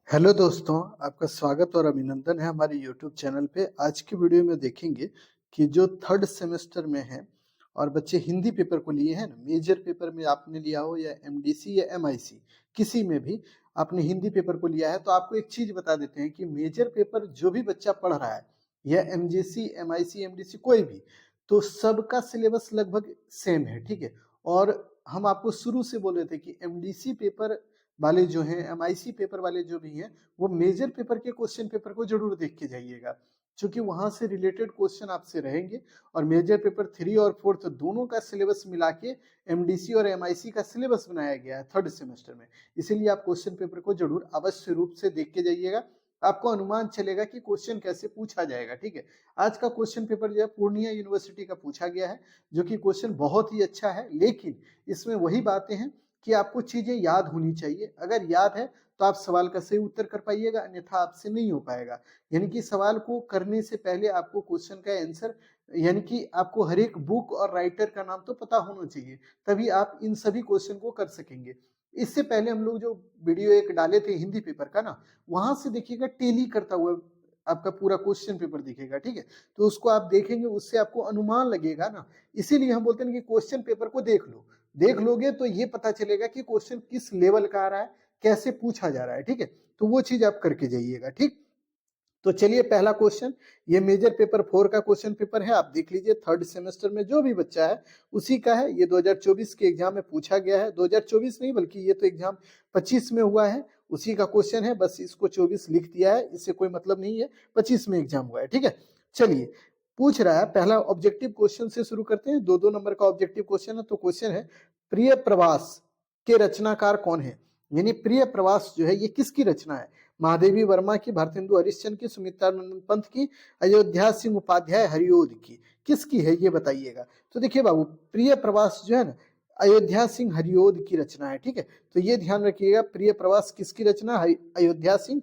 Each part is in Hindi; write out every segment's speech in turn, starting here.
हेलो दोस्तों, आपका स्वागत और अभिनंदन है हमारे यूट्यूब चैनल पे। आज की वीडियो में देखेंगे कि जो थर्ड सेमेस्टर में है और बच्चे हिंदी पेपर को लिए हैं ना, मेजर पेपर में आपने लिया हो या एमडीसी या एमआईसी, किसी में भी आपने हिंदी पेपर को लिया है तो आपको एक चीज बता देते हैं कि मेजर पेपर जो भी बच्चा पढ़ रहा है या एमजीसी एमआईसी एमडीसी कोई भी, तो सबका सिलेबस लगभग सेम है। ठीक है। और हम आपको शुरू से बोले थे कि एमडीसी पेपर वाले जो हैं, एमआईसी पेपर वाले जो भी हैं, वो मेजर पेपर के क्वेश्चन पेपर को जरूर देख के जाइएगा, क्योंकि वहां से रिलेटेड क्वेश्चन आपसे रहेंगे। और मेजर पेपर 3 और 4 दोनों का सिलेबस मिला के एमडीसी और एमआईसी का सिलेबस बनाया गया है थर्ड सेमेस्टर में। इसीलिए आप क्वेश्चन पेपर को जरूर अवश्य रूप से देख के जाइएगा, आपको अनुमान चलेगा कि क्वेश्चन कैसे पूछा जाएगा। ठीक है। आज का क्वेश्चन पेपर जो है पूर्णिया यूनिवर्सिटी का पूछा गया है, जो कि क्वेश्चन बहुत ही अच्छा है, लेकिन इसमें वही बातें हैं कि आपको चीजें याद होनी चाहिए। अगर याद है तो आप सवाल का सही उत्तर कर पाइएगा, अन्यथा आपसे नहीं हो पाएगा। यानी कि सवाल को करने से पहले आपको क्वेश्चन का आंसर, यानी कि आपको हर एक बुक और राइटर का नाम तो पता होना चाहिए, तभी आप इन सभी क्वेश्चन को कर सकेंगे। इससे पहले हम लोग जो वीडियो एक डाले थे हिंदी पेपर का ना, वहां से देखिएगा टेली करता हुआ आपका पूरा क्वेश्चन पेपर दिखेगा। ठीक है। तो उसको आप देखेंगे, उससे आपको अनुमान लगेगा ना। इसीलिए हम बोलते हैं कि क्वेश्चन पेपर को देख लो, देख लोगे तो ये पता चलेगा कि क्वेश्चन किस लेवल का आ रहा है, कैसे पूछा जा रहा है। ठीक है। तो वो चीज आप करके जाइएगा। ठीक। तो चलिए पहला क्वेश्चन, ये मेजर पेपर 4 का क्वेश्चन पेपर है। आप देख लीजिए, थर्ड सेमेस्टर में जो भी बच्चा है उसी का है। ये 2024 के एग्जाम में पूछा गया है। 2024 नहीं, बल्कि ये तो एग्जाम 25 में हुआ है, उसी का क्वेश्चन है। बस इसको 24 लिख दिया है, इससे कोई मतलब नहीं है, 25 में एग्जाम हुआ है। ठीक है। चलिए, पूछ रहा है, पहला ऑब्जेक्टिव क्वेश्चन से शुरू करते हैं। 2-2 नंबर का ऑब्जेक्टिव क्वेश्चन है। तो क्वेश्चन है, प्रिय प्रवास के रचनाकार कौन है? यानी प्रिय प्रवास जो है ये किसकी रचना है? महादेवी वर्मा की, भारतेंदु हरिश्चंद्र की, सुमित्रानंद पंत की, अयोध्या सिंह उपाध्याय हरिओद की, किसकी है ये बताइएगा। तो देखिए बाबू, प्रिय प्रवास जो है ना, अयोध्या सिंह हरिओद की रचना है। ठीक है। तो ये ध्यान रखिएगा, प्रिय प्रवास किसकी रचना? अयोध्या सिंह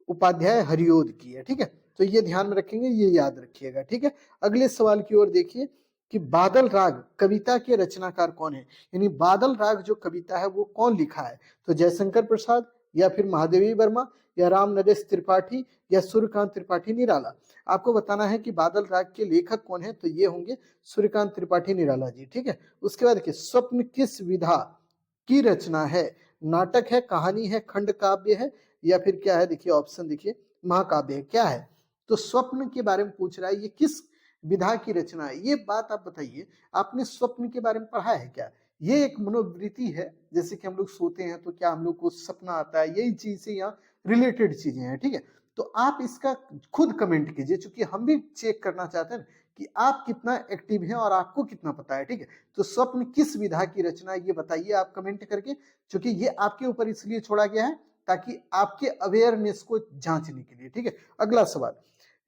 उपाध्याय हरिओद की है। ठीक है। तो ये ध्यान में रखेंगे, ये याद रखिएगा। ठीक है। अगले सवाल की ओर देखिए कि बादल राग कविता के रचनाकार कौन है? यानी बादल राग जो कविता है वो कौन लिखा है? तो जयशंकर प्रसाद, या फिर महादेवी वर्मा, या राम नरेश त्रिपाठी, या सूर्यकांत त्रिपाठी निराला। आपको बताना है कि बादल राग के लेखक कौन है, तो ये होंगे सूर्यकांत त्रिपाठी निराला जी। ठीक है। उसके बाद देखिए, स्वप्न किस विधा की रचना है? नाटक है, कहानी है, खंड काव्य है, या फिर क्या है? देखिए ऑप्शन देखिए, महाकाव्य है। क्या है? तो स्वप्न के बारे में पूछ रहा है, ये किस विधा की रचना है? ये बात आप बताइए, आपने स्वप्न के बारे में पढ़ा है क्या? ये एक मनोवृत्ति है, जैसे कि हम लोग सोते हैं तो क्या हम लोग को सपना आता है, यही चीज से यहाँ रिलेटेड चीजें हैं। ठीक है। तो आप इसका खुद कमेंट कीजिए, क्योंकि हम भी चेक करना चाहते हैं कि आप कितना एक्टिव हैं और आपको कितना पता है। ठीक है। तो स्वप्न किस विधा की रचना है ये बताइए आप कमेंट करके, क्योंकि ये आपके ऊपर इसलिए छोड़ा गया है ताकि आपके अवेयरनेस को जांचने के लिए। ठीक है। अगला सवाल,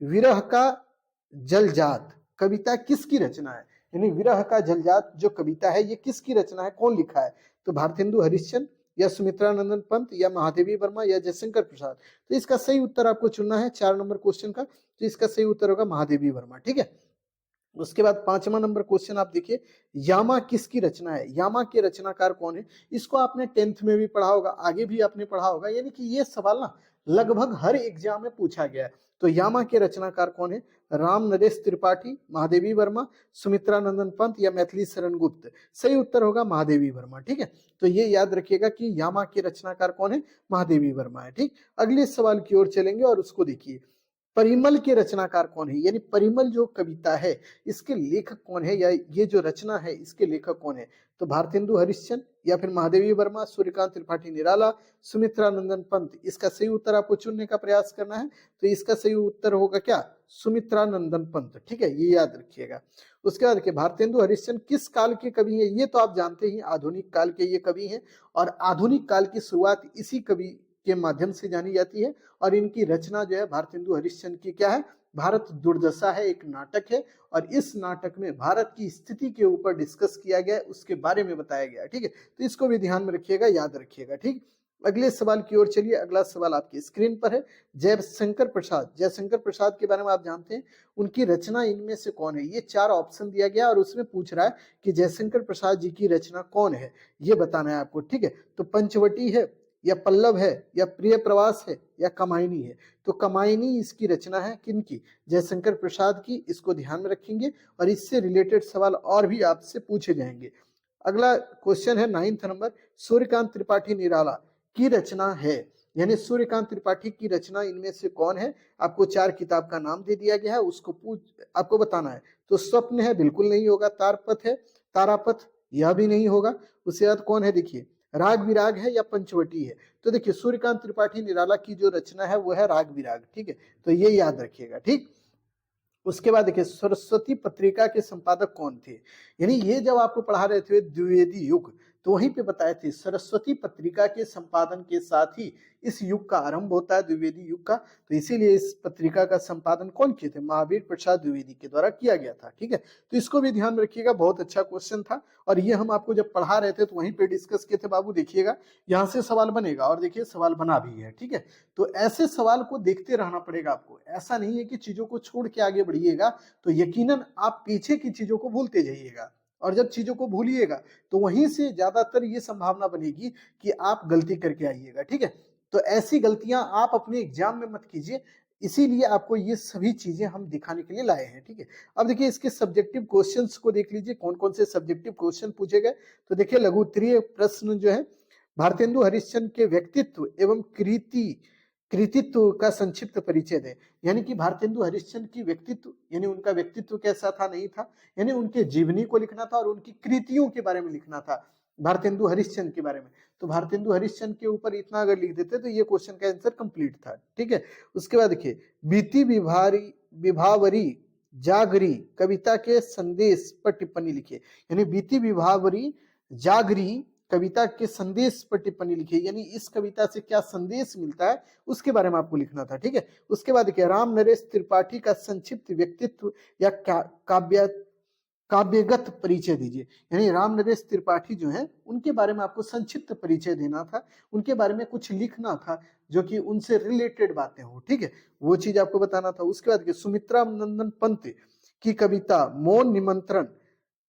विरह का जलजात कविता किसकी रचना है? यानी विरह का जलजात जो कविता है ये किसकी रचना है, कौन लिखा है? तो भारतेंदु हरिश्चंद्र, या सुमित्रानंदन पंत, या महादेवी वर्मा, या जयशंकर प्रसाद। तो इसका सही उत्तर आपको चुनना है 4 नंबर क्वेश्चन का। तो इसका सही उत्तर होगा महादेवी वर्मा। ठीक है। उसके बाद 5वां नंबर क्वेश्चन आप देखिए, यामा किसकी रचना है? यामा के रचनाकार कौन है? इसको आपने 10th में भी पढ़ा होगा, आगे भी आपने पढ़ा होगा, यानी कि ये सवाल ना लगभग हर एग्जाम में पूछा गया है। तो यामा के रचनाकार कौन है? राम नरेश त्रिपाठी, महादेवी वर्मा, सुमित्रानंदन पंत, या मैथिली शरण गुप्त। सही उत्तर होगा महादेवी वर्मा। ठीक है। तो ये याद रखिएगा कि यामा के रचनाकार कौन है? महादेवी वर्मा है। ठीक। अगले सवाल की ओर चलेंगे और उसको देखिए, परिमल के रचनाकार कौन है? यानी परिमल जो कविता है इसके लेखक कौन है, या ये जो रचना है इसके लेखक कौन है? तो भारतेंदु हरिश्चंद्र, या फिर महादेवी वर्मा, सूर्यकांत त्रिपाठी निराला, सुमित्रानंदन पंत। इसका सही उत्तर आपको चुनने का प्रयास करना है। तो इसका सही उत्तर होगा क्या? सुमित्रानंदन पंत। ठीक है। ये याद रखिएगा। उसके बाद देखिए, भारतेंदु हरिश्चंद्र किस काल के कवि है? ये तो आप जानते ही, आधुनिक काल के ये कवि हैं, और आधुनिक काल की शुरुआत इसी कवि के माध्यम से जानी जाती है। और इनकी रचना जो है भारतेंदु हरिश्चंद्र की क्या है? भारत दुर्दशा है, एक नाटक है। और इस नाटक में भारत की स्थिति के ऊपर डिस्कस किया गया है, उसके बारे में बताया गया है। ठीक है। तो इसको भी ध्यान में रखिएगा, याद रखिएगा। ठीक। अगले सवाल की ओर चलिए। अगला सवाल आपकी स्क्रीन पर है, जयशंकर प्रसाद। जयशंकर प्रसाद के बारे में आप जानते हैं, उनकी रचना इनमें से कौन है? ये 4 ऑप्शन दिया गया और उसमें पूछ रहा है कि जयशंकर प्रसाद जी की रचना कौन है, ये बताना है आपको। ठीक है। तो पंचवटी है, या पल्लव है या प्रिय प्रवास है या कमायनी है। तो कमायनी इसकी रचना है किनकी? जयशंकर प्रसाद की। इसको ध्यान में रखेंगे और इससे रिलेटेड सवाल और भी आपसे पूछे जाएंगे। अगला क्वेश्चन है 9th नंबर, सूर्यकांत त्रिपाठी निराला की रचना है, यानी सूर्यकांत त्रिपाठी की रचना इनमें से कौन है? आपको 4 किताब का नाम दे दिया गया है, उसको आपको बताना है। तो स्वप्न है, बिल्कुल नहीं होगा। तारपथ है, तारापथ, यह भी नहीं होगा। उसके बाद कौन है? देखिए, राग विराग है या पंचवटी है। तो देखिए, सूर्यकांत त्रिपाठी निराला की जो रचना है वो है राग विराग। ठीक है, तो ये याद रखिएगा। ठीक, उसके बाद देखिए, सरस्वती पत्रिका के संपादक कौन थे? यानी ये जब आपको पढ़ा रहे थे द्विवेदी युग, तो वहीं पे बताए थे सरस्वती पत्रिका के संपादन के साथ ही इस युग का आरंभ होता है, द्विवेदी युग का। तो इसीलिए इस पत्रिका का संपादन कौन किए थे? महावीर प्रसाद द्विवेदी के द्वारा किया गया था। ठीक है, तो इसको भी ध्यान में रखिएगा, बहुत अच्छा क्वेश्चन था। और ये हम आपको जब पढ़ा रहे थे तो वहीं पे डिस्कस किए थे बाबू। देखिएगा, यहाँ से सवाल बनेगा और देखिए सवाल बना भी है। ठीक है, तो ऐसे सवाल को देखते रहना पड़ेगा आपको। ऐसा नहीं है कि चीजों को छोड़ के आगे बढ़िएगा तो यकीनन आप पीछे की चीजों को भूलते जाइएगा, और जब चीजों को भूलिएगा तो वहीं से ज्यादातर ये संभावना बनेगी कि आप गलती करके आइएगा। ठीक है, तो ऐसी गलतियां आप अपने एग्जाम में मत कीजिए, इसीलिए आपको ये सभी चीजें हम दिखाने के लिए लाए हैं। ठीक है, अब देखिए इसके सब्जेक्टिव क्वेश्चंस को देख लीजिए, कौन कौन से सब्जेक्टिव क्वेश्चन पूछे गए। तो देखिए, लघु उत्तरीय प्रश्न जो है, भारतेंदु हरिश्चंद्र के व्यक्तित्व एवं कृतित्व का संक्षिप्त परिचय दें। यानी कि भारतेंदु हरिश्चंद्र की व्यक्तित्व, यानी उनका व्यक्तित्व कैसा था, नहीं था, यानी उनके जीवनी को लिखना था और उनकी कृतियों के बारे में लिखना था, भारतेंदु हरिश्चंद्र के बारे में। तो भारतेंदु हरिश्चंद्र के ऊपर इतना अगर लिख देते तो ये क्वेश्चन का आंसर कंप्लीट था। ठीक है, उसके बाद देखिए, बीती विभावरी जागरी कविता के संदेश पर टिप्पणी लिखिए। यानी बीती विभावरी जागरी कविता के संदेश पर टिप्पणी लिखिए, यानी इस कविता से क्या संदेश मिलता है उसके बारे में आपको लिखना था। ठीक है, उसके बाद देखिए, राम नरेश त्रिपाठी का संक्षिप्त व्यक्तित्व या काव्यगत परिचय दीजिए। यानी राम नरेश त्रिपाठी जो है उनके बारे में आपको संक्षिप्त परिचय देना था, उनके बारे में कुछ लिखना था जो कि उनसे रिलेटेड बातें हो। ठीक है, वो चीज आपको बताना था। उसके बाद सुमित्रा नंदन पंत की कविता मौन निमंत्रण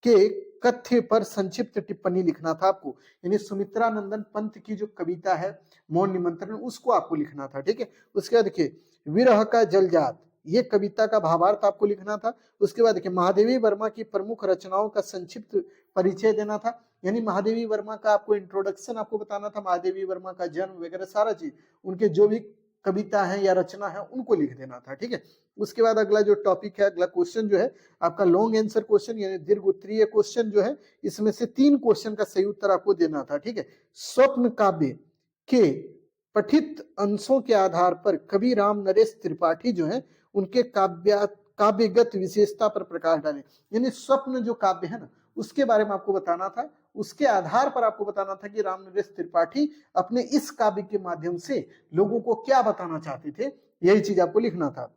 के कथ्य पर संक्षिप्त टिप्पणी लिखना था आपको। यानी सुमित्रा नंदन पंत की जो कविता है मौन निमंत्रण, उसको आपको लिखना था। ठीक है, उसके बाद देखिए, विरह का जलजात, ये कविता का भावार्थ आपको लिखना था। उसके बाद देखिए, महादेवी वर्मा की प्रमुख रचनाओं का संक्षिप्त परिचय देना था। यानी महादेवी वर्मा का आपको इंट्रोडक्शन आपको बताना था, महादेवी वर्मा का जन्म वगैरह सारा चीज, उनके जो भी कविता है या रचना है उनको लिख देना था। ठीक है, उसके बाद अगला जो टॉपिक है, अगला क्वेश्चन जो है आपका लॉन्ग आंसर क्वेश्चन, यानी दीर्घ उत्तरीय क्वेश्चन जो है, इसमें से 3 क्वेश्चन का सही उत्तर आपको देना था। ठीक है, स्वप्न काव्य के पठित अंशों के आधार पर कवि राम नरेश त्रिपाठी जो है उनके काव्यगत विशेषता पर प्रकाश डालें। यानी स्वप्न जो काव्य है ना, उसके बारे में आपको बताना था, उसके आधार पर आपको बताना था कि राम नरेश त्रिपाठी अपने इस काव्य के माध्यम से लोगों को क्या बताना चाहते थे, यही चीज आपको लिखना था।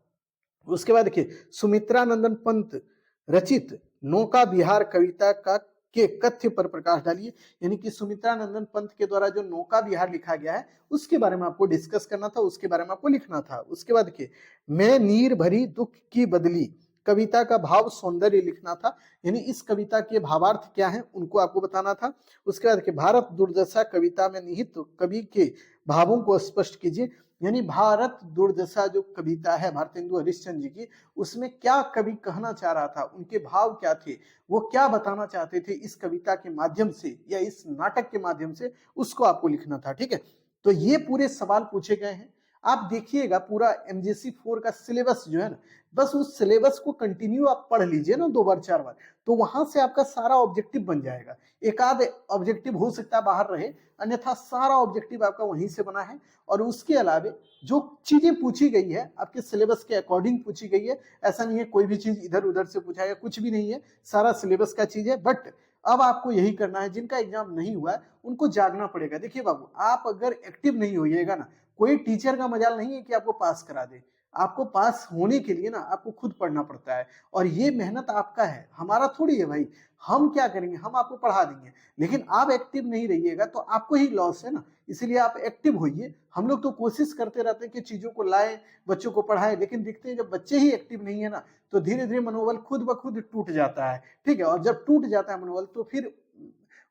उसके बाद देखिए, सुमित्रा नंदन पंत रचित नौका विहार कविता का के कथ्य पर प्रकाश डालिए। यानी कि सुमित्रा नंदन पंत के द्वारा जो नौका विहार लिखा गया है उसके बारे में आपको डिस्कस करना था, उसके बारे में आपको लिखना था। उसके बाद देखिए, मैं नीर भरी दुख की बदली कविता का भाव सौंदर्य लिखना था। यानी इस कविता के भावार्थ क्या है उनको आपको बताना था। उसके बाद देखिए, भारत दुर्दशा कविता में निहित कवि के भावों को स्पष्ट कीजिए। यानी भारत दुर्दशा जो कविता है भारतेंदु हरिश्चंद्र जी की, उसमें क्या कवि कहना चाह रहा था, उनके भाव क्या थे, वो क्या बताना चाहते थे इस कविता के माध्यम से या इस नाटक के माध्यम से, उसको आपको लिखना था। ठीक है, तो ये पूरे सवाल पूछे गए हैं। आप देखिएगा पूरा MGC 4 का सिलेबस जो है ना, बस उस सिलेबस को कंटिन्यू आप पढ़ लीजिए ना 2 बार 4 बार, तो वहां से आपका सारा ऑब्जेक्टिव बन जाएगा। एक आध ऑब्जेक्टिव हो सकता है बाहर रहे, अन्यथा सारा ऑब्जेक्टिव आपका वहीं से बना है। और उसके अलावे जो चीजें पूछी गई है आपके सिलेबस के अकॉर्डिंग पूछी गई है, ऐसा नहीं है कोई भी चीज इधर उधर से पूछा है, कुछ भी नहीं है, सारा सिलेबस का चीज है। बट अब आपको यही करना है, जिनका एग्जाम नहीं हुआ है उनको जागना पड़ेगा। देखिए बाबू, आप अगर एक्टिव नहीं होइएगा ना, कोई टीचर का मजाल नहीं है कि आपको पास करा दे। आपको पास होने के लिए ना आपको खुद पढ़ना पड़ता है, और ये मेहनत आपका है, हमारा थोड़ी है भाई। हम क्या करेंगे, हम आपको पढ़ा देंगे, लेकिन आप एक्टिव नहीं रहिएगा तो आपको ही लॉस है ना। इसीलिए आप एक्टिव होइए। हम लोग तो कोशिश करते रहते हैं कि चीजों को लाए, बच्चों को पढ़ाए, लेकिन देखते हैं जब बच्चे ही एक्टिव नहीं है ना, तो धीरे धीरे मनोबल खुद ब खुद टूट जाता है। ठीक है, और जब टूट जाता है मनोबल तो फिर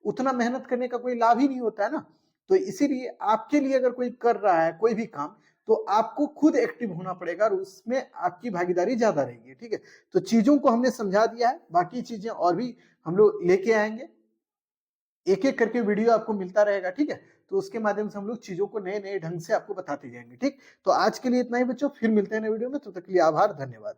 उतना मेहनत करने का कोई लाभ ही नहीं होता है ना। तो इसीलिए आपके लिए अगर कोई कर रहा है कोई भी काम, तो आपको खुद एक्टिव होना पड़ेगा और उसमें आपकी भागीदारी ज्यादा रहेगी, ठीक है। तो चीजों को हमने समझा दिया है, बाकी चीजें और भी हम लोग लेके आएंगे, एक एक करके वीडियो आपको मिलता रहेगा, ठीक है। तो उसके माध्यम से हम लोग चीजों को नए नए ढंग से आपको बताते जाएंगे, ठीक। तो आज के लिए इतना ही बच्चों, फिर मिलते हैं नए वीडियो में, तब तक के लिए आभार, धन्यवाद।